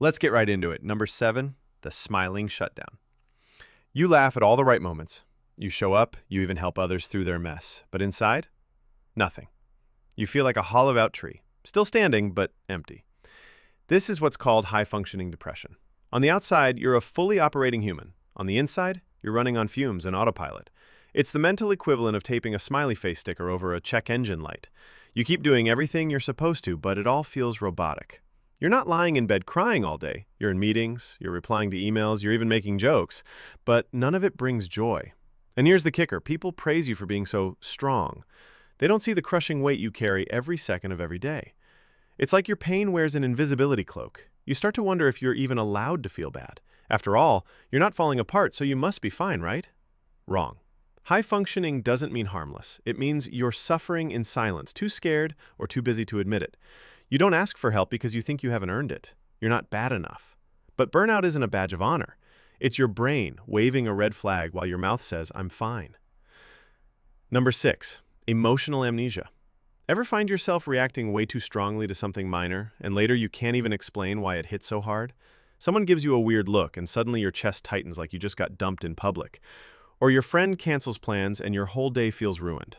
Let's get right into it. Number 7, the Smiling Shutdown. You laugh at all the right moments. You show up, you even help others through their mess. But inside, nothing. You feel like a hollowed-out tree, still standing, but empty. This is what's called high-functioning depression. On the outside, you're a fully operating human. On the inside, you're running on fumes and autopilot. It's the mental equivalent of taping a smiley face sticker over a check engine light. You keep doing everything you're supposed to, but it all feels robotic. You're not lying in bed crying all day. You're in meetings, you're replying to emails, you're even making jokes, but none of it brings joy. And here's the kicker. People praise you for being so strong. They don't see the crushing weight you carry every second of every day. It's like your pain wears an invisibility cloak. You start to wonder if you're even allowed to feel bad. After all, you're not falling apart, so you must be fine, right? Wrong. High functioning doesn't mean harmless. It means you're suffering in silence, too scared or too busy to admit it. You don't ask for help because you think you haven't earned it. You're not bad enough. But burnout isn't a badge of honor. It's your brain waving a red flag while your mouth says, "I'm fine." Number 6, emotional amnesia. Ever find yourself reacting way too strongly to something minor, and later you can't even explain why it hit so hard? Someone gives you a weird look, and suddenly your chest tightens like you just got dumped in public. Or your friend cancels plans, and your whole day feels ruined.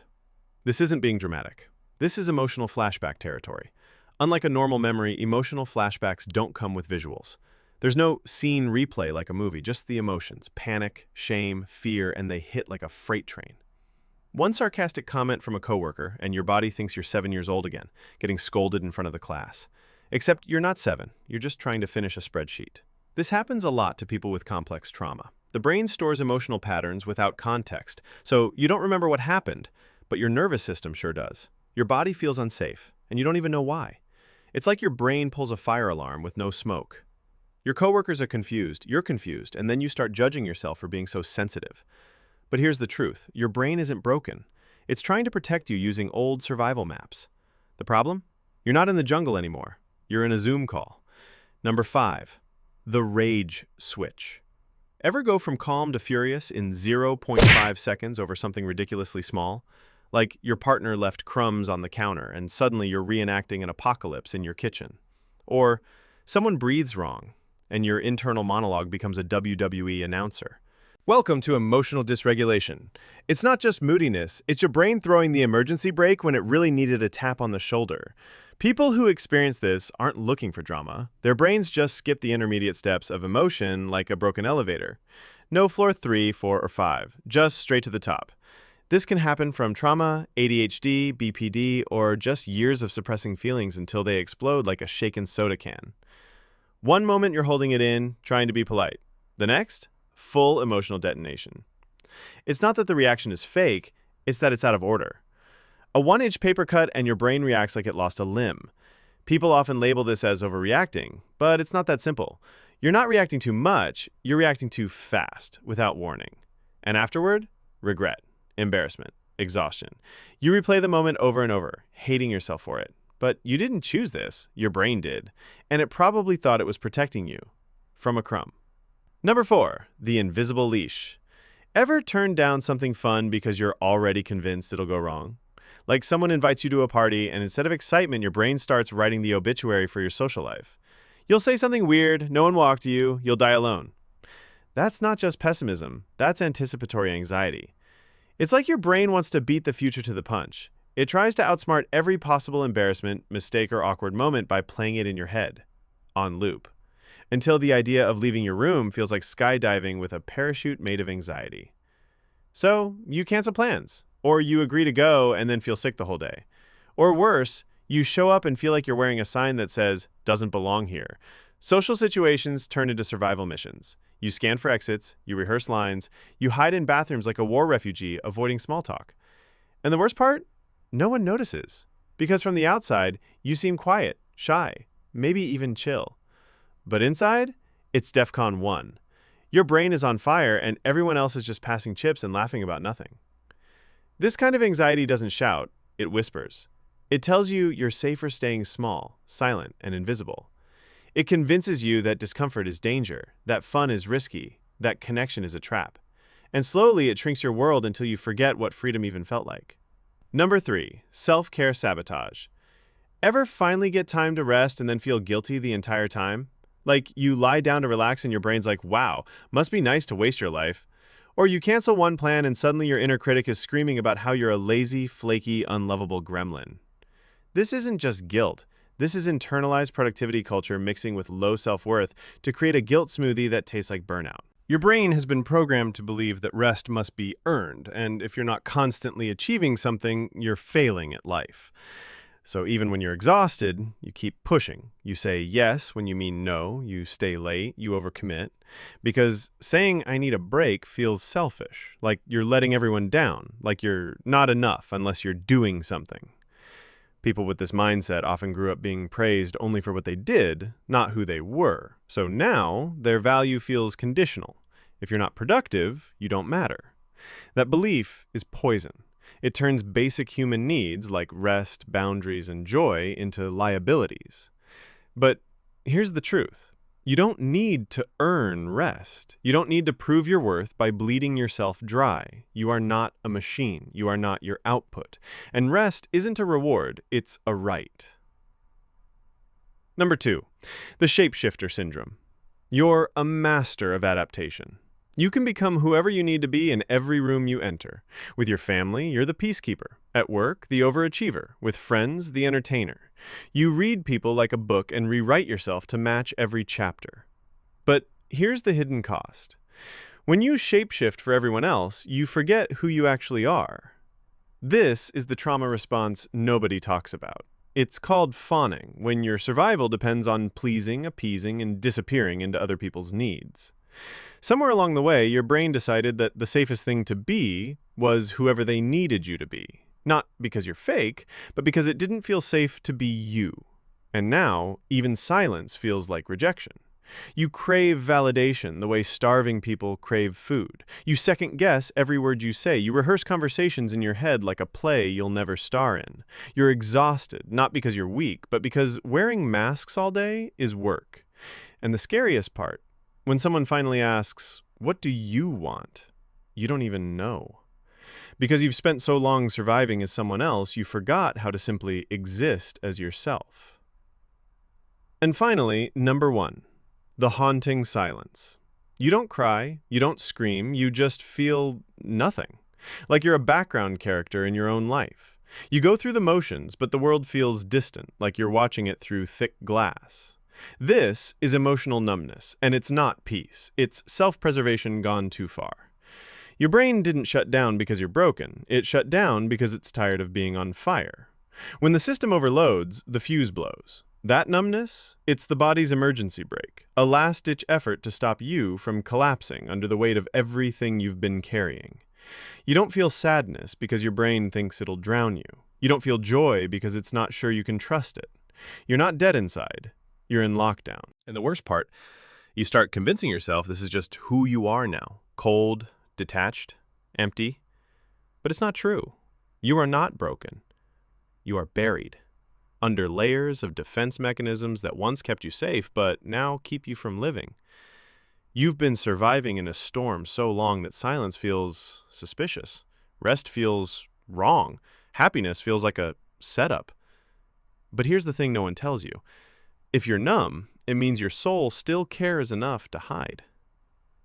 This isn't being dramatic. This is emotional flashback territory. Unlike a normal memory, emotional flashbacks don't come with visuals. There's no scene replay like a movie, just the emotions, panic, shame, fear, and they hit like a freight train. One sarcastic comment from a coworker, and your body thinks you're 7 years old again, getting scolded in front of the class. Except you're not 7, you're just trying to finish a spreadsheet. This happens a lot to people with complex trauma. The brain stores emotional patterns without context, so you don't remember what happened, but your nervous system sure does. Your body feels unsafe, and you don't even know why. It's like your brain pulls a fire alarm with no smoke. Your coworkers are confused, you're confused, and then you start judging yourself for being so sensitive. But here's the truth. Your brain isn't broken. It's trying to protect you using old survival maps. The problem? You're not in the jungle anymore. You're in a Zoom call. Number 5, the rage switch. Ever go from calm to furious in 0.5 seconds over something ridiculously small? Like your partner left crumbs on the counter and suddenly you're reenacting an apocalypse in your kitchen. Or someone breathes wrong and your internal monologue becomes a WWE announcer. Welcome to emotional dysregulation. It's not just moodiness, it's your brain throwing the emergency brake when it really needed a tap on the shoulder. People who experience this aren't looking for drama. Their brains just skip the intermediate steps of emotion like a broken elevator. No floor 3, 4, or 5, just straight to the top. This can happen from trauma, ADHD, BPD, or just years of suppressing feelings until they explode like a shaken soda can. One moment you're holding it in, trying to be polite. The next, full emotional detonation. It's not that the reaction is fake, it's that it's out of order. A 1-inch paper cut and your brain reacts like it lost a limb. People often label this as overreacting, but it's not that simple. You're not reacting too much, you're reacting too fast, without warning. And afterward, regret, embarrassment, exhaustion. You replay the moment over and over, hating yourself for it. But you didn't choose this, your brain did, and it probably thought it was protecting you from a crumb. Number 4, the invisible leash. Ever turn down something fun because you're already convinced it'll go wrong? Like someone invites you to a party and instead of excitement, your brain starts writing the obituary for your social life. You'll say something weird, no one will walk to you, you'll die alone. That's not just pessimism, that's anticipatory anxiety. It's like your brain wants to beat the future to the punch. It tries to outsmart every possible embarrassment, mistake, or awkward moment by playing it in your head, on loop, until the idea of leaving your room feels like skydiving with a parachute made of anxiety. So, you cancel plans, or you agree to go and then feel sick the whole day. Or worse, you show up and feel like you're wearing a sign that says, "Doesn't belong here." Social situations turn into survival missions. You scan for exits, you rehearse lines, you hide in bathrooms like a war refugee, avoiding small talk. And the worst part? No one notices. Because from the outside, you seem quiet, shy, maybe even chill. But inside, it's DEFCON 1. Your brain is on fire and everyone else is just passing chips and laughing about nothing. This kind of anxiety doesn't shout, it whispers. It tells you you're safer staying small, silent, and invisible. It convinces you that discomfort is danger, that fun is risky, that connection is a trap. And slowly it shrinks your world until you forget what freedom even felt like. Number 3, self-care sabotage. Ever finally get time to rest and then feel guilty the entire time? Like you lie down to relax and your brain's like, wow, must be nice to waste your life. Or you cancel one plan and suddenly your inner critic is screaming about how you're a lazy, flaky, unlovable gremlin. This isn't just guilt. This is internalized productivity culture mixing with low self-worth to create a guilt smoothie that tastes like burnout. Your brain has been programmed to believe that rest must be earned, and if you're not constantly achieving something, you're failing at life. So even when you're exhausted, you keep pushing. You say yes when you mean no, you stay late, you overcommit. Because saying I need a break feels selfish, like you're letting everyone down, like you're not enough unless you're doing something. People with this mindset often grew up being praised only for what they did, not who they were. So now, their value feels conditional. If you're not productive, you don't matter. That belief is poison. It turns basic human needs like rest, boundaries, and joy into liabilities. But here's the truth. You don't need to earn rest. You don't need to prove your worth by bleeding yourself dry. You are not a machine. You are not your output. And rest isn't a reward, it's a right. Number 2, the Shapeshifter Syndrome. You're a master of adaptation. You can become whoever you need to be in every room you enter. With your family, you're the peacekeeper. At work, the overachiever. With friends, the entertainer. You read people like a book and rewrite yourself to match every chapter. But here's the hidden cost. When you shapeshift for everyone else, you forget who you actually are. This is the trauma response nobody talks about. It's called fawning, when your survival depends on pleasing, appeasing, and disappearing into other people's needs. Somewhere along the way, your brain decided that the safest thing to be was whoever they needed you to be. Not because you're fake, but because it didn't feel safe to be you. And now, even silence feels like rejection. You crave validation the way starving people crave food. You second-guess every word you say. You rehearse conversations in your head like a play you'll never star in. You're exhausted, not because you're weak, but because wearing masks all day is work. And the scariest part, when someone finally asks, "What do you want?" you don't even know. Because you've spent so long surviving as someone else, you forgot how to simply exist as yourself. And finally, number 1, the haunting silence. You don't cry, you don't scream, you just feel nothing. Like you're a background character in your own life. You go through the motions, but the world feels distant, like you're watching it through thick glass. This is emotional numbness, and it's not peace. It's self-preservation gone too far. Your brain didn't shut down because you're broken. It shut down because it's tired of being on fire. When the system overloads, the fuse blows. That numbness, it's the body's emergency brake, a last-ditch effort to stop you from collapsing under the weight of everything you've been carrying. You don't feel sadness because your brain thinks it'll drown you. You don't feel joy because it's not sure you can trust it. You're not dead inside. You're in lockdown. And the worst part, you start convincing yourself this is just who you are now. Cold, detached, empty. But it's not true. You are not broken. You are buried under layers of defense mechanisms that once kept you safe, but now keep you from living. You've been surviving in a storm so long that silence feels suspicious. Rest feels wrong. Happiness feels like a setup. But here's the thing no one tells you. If you're numb, it means your soul still cares enough to hide.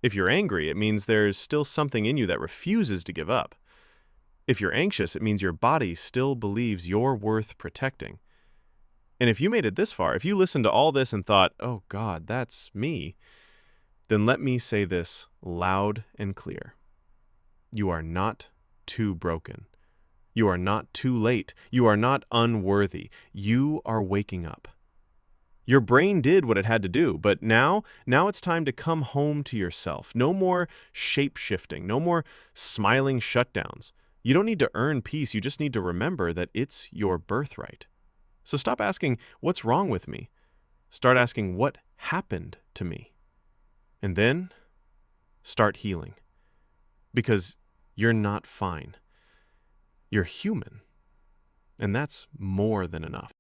If you're angry, it means there's still something in you that refuses to give up. If you're anxious, it means your body still believes you're worth protecting. And if you made it this far, if you listened to all this and thought, "Oh God, that's me," then let me say this loud and clear. You are not too broken. You are not too late. You are not unworthy. You are waking up. Your brain did what it had to do, but now it's time to come home to yourself. No more shape-shifting, no more smiling shutdowns. You don't need to earn peace, you just need to remember that it's your birthright. So stop asking, "What's wrong with me?" Start asking, "What happened to me?" And then start healing. Because you're not fine. You're human. And that's more than enough.